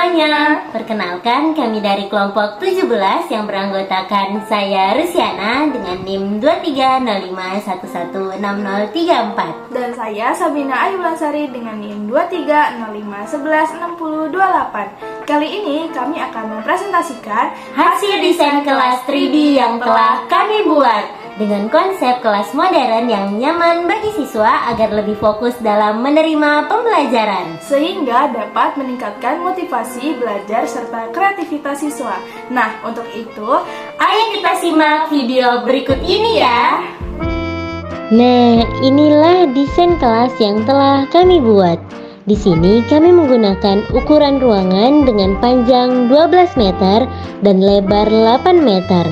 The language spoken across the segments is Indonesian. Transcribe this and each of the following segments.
semuanya, perkenalkan kami dari kelompok 17 yang beranggotakan saya Rusiana dengan NIM 2305116034. Dan saya Sabina Ayulansari dengan NIM 2305116028. Kali ini kami akan mempresentasikan hasil desain kelas 3D yang telah kami buat dengan konsep kelas modern yang nyaman bagi siswa agar lebih fokus dalam menerima pembelajaran, sehingga dapat meningkatkan motivasi belajar serta kreativitas siswa. Nah, untuk itu, ayo kita simak video berikut ini ya. Nah, inilah desain kelas yang telah kami buat. Di sini kami menggunakan ukuran ruangan dengan panjang 12 meter dan lebar 8 meter.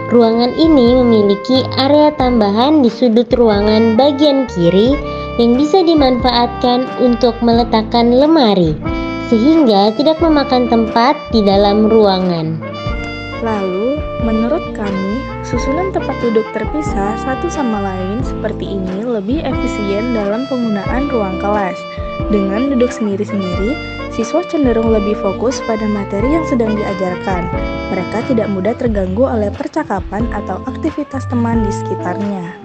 Ruangan ini memiliki area tambahan di sudut ruangan bagian kiri yang bisa dimanfaatkan untuk meletakkan lemari, sehingga tidak memakan tempat di dalam ruangan. Lalu, menurut kami, susunan tempat duduk terpisah satu sama lain seperti ini lebih efisien dalam penggunaan ruang kelas. Dengan duduk sendiri-sendiri, siswa cenderung lebih fokus pada materi yang sedang diajarkan. Mereka tidak mudah terganggu oleh percakapan atau aktivitas teman di sekitarnya.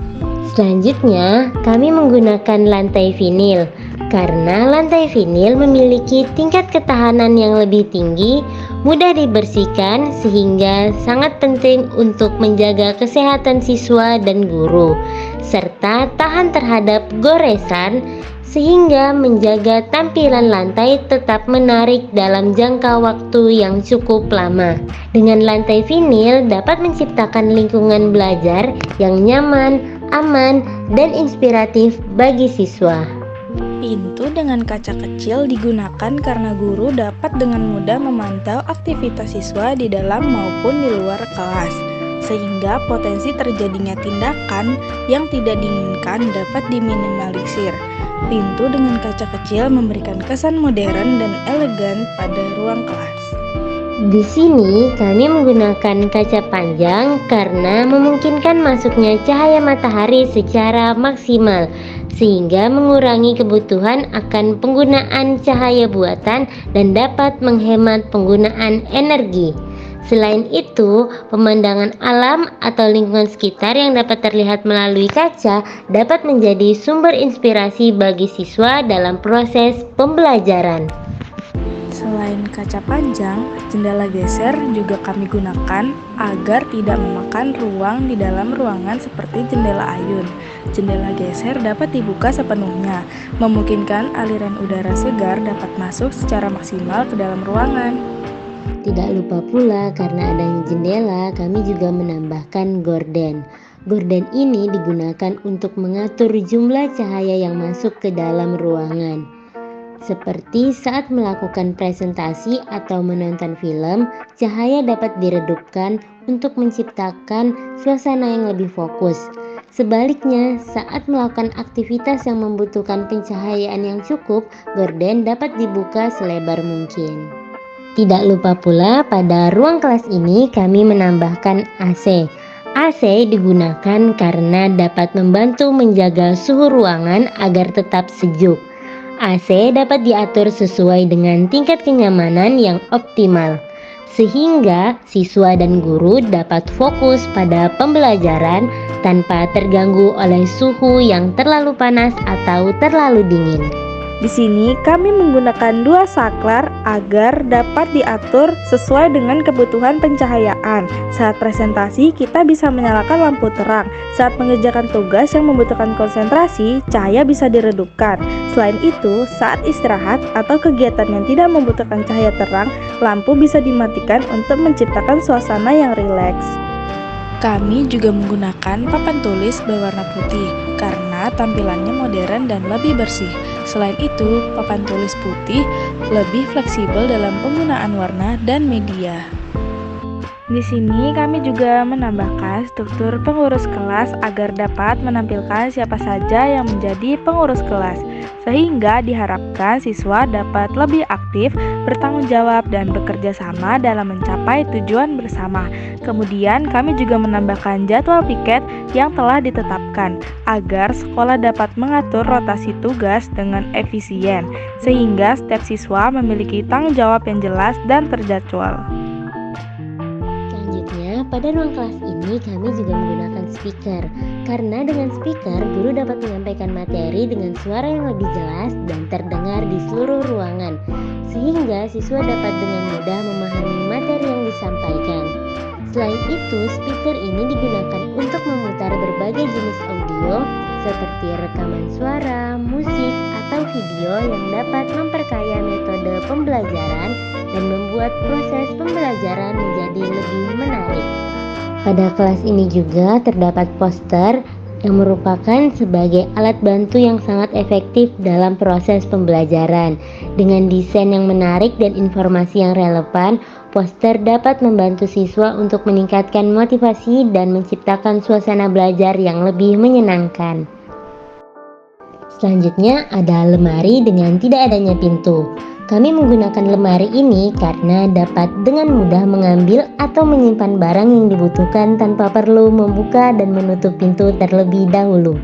Selanjutnya, kami menggunakan lantai vinil. Karena lantai vinil memiliki tingkat ketahanan yang lebih tinggi, mudah dibersihkan sehingga sangat penting untuk menjaga kesehatan siswa dan guru, serta tahan terhadap goresan sehingga menjaga tampilan lantai tetap menarik dalam jangka waktu yang cukup lama. Dengan lantai vinil dapat menciptakan lingkungan belajar yang nyaman, aman, dan inspiratif bagi siswa. Pintu dengan kaca kecil digunakan karena guru dapat dengan mudah memantau aktivitas siswa di dalam maupun di luar kelas, sehingga potensi terjadinya tindakan yang tidak diinginkan dapat diminimalisir. Pintu dengan kaca kecil memberikan kesan modern dan elegan pada ruang kelas. Di sini kami menggunakan kaca panjang karena memungkinkan masuknya cahaya matahari secara maksimal, sehingga mengurangi kebutuhan akan penggunaan cahaya buatan dan dapat menghemat penggunaan energi. Selain itu, pemandangan alam atau lingkungan sekitar yang dapat terlihat melalui kaca dapat menjadi sumber inspirasi bagi siswa dalam proses pembelajaran. Selain kaca panjang, jendela geser juga kami gunakan agar tidak memakan ruang di dalam ruangan seperti jendela ayun. Jendela geser dapat dibuka sepenuhnya, memungkinkan aliran udara segar dapat masuk secara maksimal ke dalam ruangan. Tidak lupa pula karena adanya jendela, kami juga menambahkan gorden. Gorden ini digunakan untuk mengatur jumlah cahaya yang masuk ke dalam ruangan. Seperti saat melakukan presentasi atau menonton film, cahaya dapat diredupkan untuk menciptakan suasana yang lebih fokus. Sebaliknya, saat melakukan aktivitas yang membutuhkan pencahayaan yang cukup, gorden dapat dibuka selebar mungkin. Tidak lupa pula pada ruang kelas ini kami menambahkan AC. AC digunakan karena dapat membantu menjaga suhu ruangan agar tetap sejuk. AC dapat diatur sesuai dengan tingkat kenyamanan yang optimal, sehingga siswa dan guru dapat fokus pada pembelajaran tanpa terganggu oleh suhu yang terlalu panas atau terlalu dingin. Di sini kami menggunakan dua saklar agar dapat diatur sesuai dengan kebutuhan pencahayaan. Saat presentasi, kita bisa menyalakan lampu terang. Saat mengerjakan tugas yang membutuhkan konsentrasi, cahaya bisa diredupkan. Selain itu, saat istirahat atau kegiatan yang tidak membutuhkan cahaya terang, lampu bisa dimatikan untuk menciptakan suasana yang rileks. Kami juga menggunakan papan tulis berwarna putih karena tampilannya modern dan lebih bersih. Selain itu, papan tulis putih lebih fleksibel dalam penggunaan warna dan media. Di sini kami juga menambahkan struktur pengurus kelas agar dapat menampilkan siapa saja yang menjadi pengurus kelas, sehingga diharapkan siswa dapat lebih aktif, bertanggung jawab, dan bekerja sama dalam mencapai tujuan bersama. Kemudian kami juga menambahkan jadwal piket yang telah ditetapkan agar sekolah dapat mengatur rotasi tugas dengan efisien, sehingga setiap siswa memiliki tanggung jawab yang jelas dan terjadwal. Selanjutnya, pada ruang kelas ini kami juga menggunakan speaker. Karena dengan speaker, guru dapat menyampaikan materi dengan suara yang lebih jelas dan terdengar di seluruh ruangan, sehingga siswa dapat dengan mudah memahami materi yang disampaikan. Selain itu, speaker ini digunakan untuk memutar berbagai jenis audio seperti rekaman suara, musik, atau video yang dapat memperkaya metode pembelajaran dan membuat proses pembelajaran menjadi lebih menarik. Pada kelas ini juga terdapat poster yang merupakan sebagai alat bantu yang sangat efektif dalam proses pembelajaran. Dengan desain yang menarik dan informasi yang relevan, poster dapat membantu siswa untuk meningkatkan motivasi dan menciptakan suasana belajar yang lebih menyenangkan. Selanjutnya ada lemari dengan tidak adanya pintu. Kami menggunakan lemari ini karena dapat dengan mudah mengambil atau menyimpan barang yang dibutuhkan tanpa perlu membuka dan menutup pintu terlebih dahulu.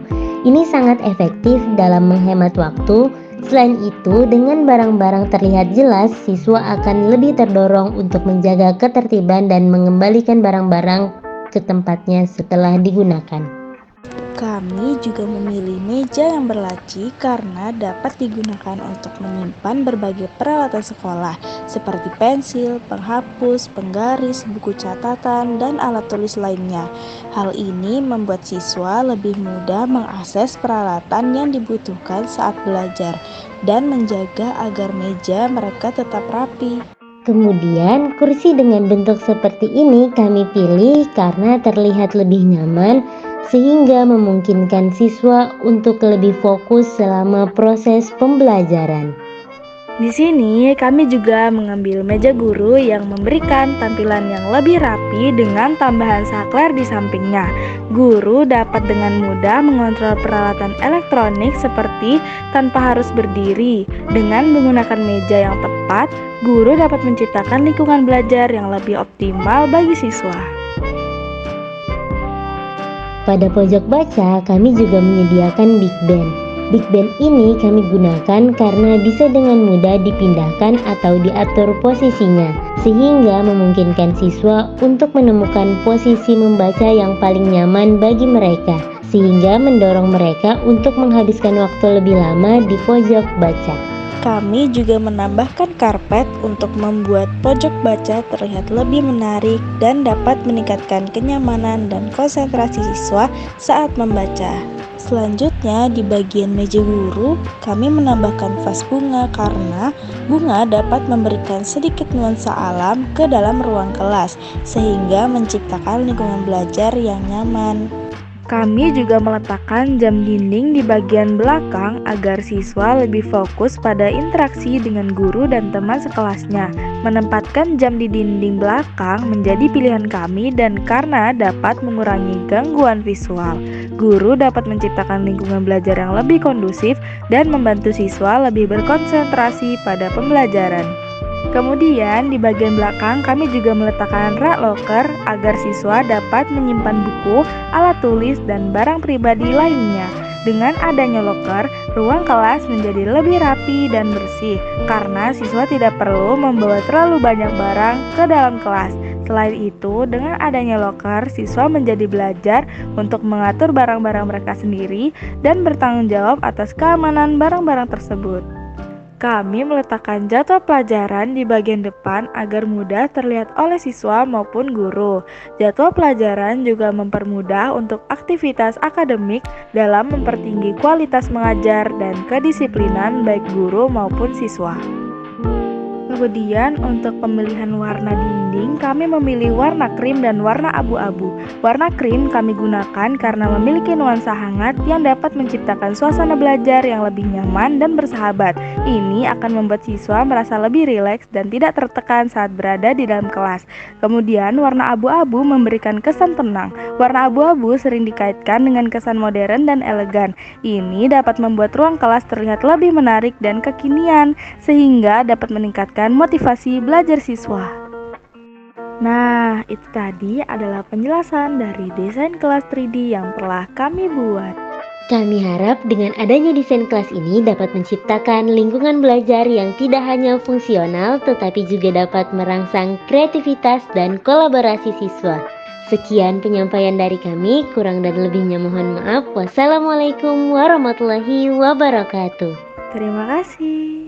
Ini sangat efektif dalam menghemat waktu. Selain itu, dengan barang-barang terlihat jelas, siswa akan lebih terdorong untuk menjaga ketertiban dan mengembalikan barang-barang ke tempatnya setelah digunakan. Kami juga memilih meja yang berlaci karena dapat digunakan untuk menyimpan berbagai peralatan sekolah seperti pensil, penghapus, penggaris, buku catatan, dan alat tulis lainnya. Hal ini membuat siswa lebih mudah mengakses peralatan yang dibutuhkan saat belajar dan menjaga agar meja mereka tetap rapi. Kemudian, kursi dengan bentuk seperti ini kami pilih karena terlihat lebih nyaman sehingga memungkinkan siswa untuk lebih fokus selama proses pembelajaran. Di sini kami juga mengambil meja guru yang memberikan tampilan yang lebih rapi dengan tambahan saklar di sampingnya. Guru dapat dengan mudah mengontrol peralatan elektronik seperti tanpa harus berdiri. Dengan menggunakan meja yang tepat, guru dapat menciptakan lingkungan belajar yang lebih optimal bagi siswa. Pada pojok baca, kami juga menyediakan Big Band. Big Band ini kami gunakan karena bisa dengan mudah dipindahkan atau diatur posisinya, sehingga memungkinkan siswa untuk menemukan posisi membaca yang paling nyaman bagi mereka, sehingga mendorong mereka untuk menghabiskan waktu lebih lama di pojok baca. Kami juga menambahkan karpet untuk membuat pojok baca terlihat lebih menarik dan dapat meningkatkan kenyamanan dan konsentrasi siswa saat membaca. Selanjutnya, di bagian meja guru, kami menambahkan vas bunga karena bunga dapat memberikan sedikit nuansa alam ke dalam ruang kelas, sehingga menciptakan lingkungan belajar yang nyaman. Kami juga meletakkan jam dinding di bagian belakang agar siswa lebih fokus pada interaksi dengan guru dan teman sekelasnya. Menempatkan jam di dinding belakang menjadi pilihan kami dan karena dapat mengurangi gangguan visual. Guru dapat menciptakan lingkungan belajar yang lebih kondusif dan membantu siswa lebih berkonsentrasi pada pembelajaran. Kemudian di bagian belakang kami juga meletakkan rak loker agar siswa dapat menyimpan buku, alat tulis, dan barang pribadi lainnya. Dengan adanya loker, ruang kelas menjadi lebih rapi dan bersih karena siswa tidak perlu membawa terlalu banyak barang ke dalam kelas. Selain itu, dengan adanya loker, siswa menjadi belajar untuk mengatur barang-barang mereka sendiri dan bertanggung jawab atas keamanan barang-barang tersebut. Kami meletakkan jadwal pelajaran di bagian depan agar mudah terlihat oleh siswa maupun guru. Jadwal pelajaran juga mempermudah untuk aktivitas akademik dalam mempertinggi kualitas mengajar dan kedisiplinan baik guru maupun siswa. Kemudian untuk pemilihan warna dinding, kami memilih warna krim dan warna abu-abu. Warna krim kami gunakan karena memiliki nuansa hangat yang dapat menciptakan suasana belajar yang lebih nyaman dan bersahabat. Ini akan membuat siswa merasa lebih rileks dan tidak tertekan saat berada di dalam kelas. Kemudian warna abu-abu memberikan kesan tenang. Warna abu-abu sering dikaitkan dengan kesan modern dan elegan. Ini dapat membuat ruang kelas terlihat lebih menarik dan kekinian, sehingga dapat meningkatkan motivasi belajar siswa. Nah, itu tadi adalah penjelasan dari desain kelas 3D yang telah kami buat. Kami harap dengan adanya desain kelas ini dapat menciptakan lingkungan belajar yang tidak hanya fungsional tetapi juga dapat merangsang kreativitas dan kolaborasi siswa. Sekian penyampaian dari kami, kurang dan lebihnya mohon maaf. Wassalamualaikum warahmatullahi wabarakatuh. Terima kasih.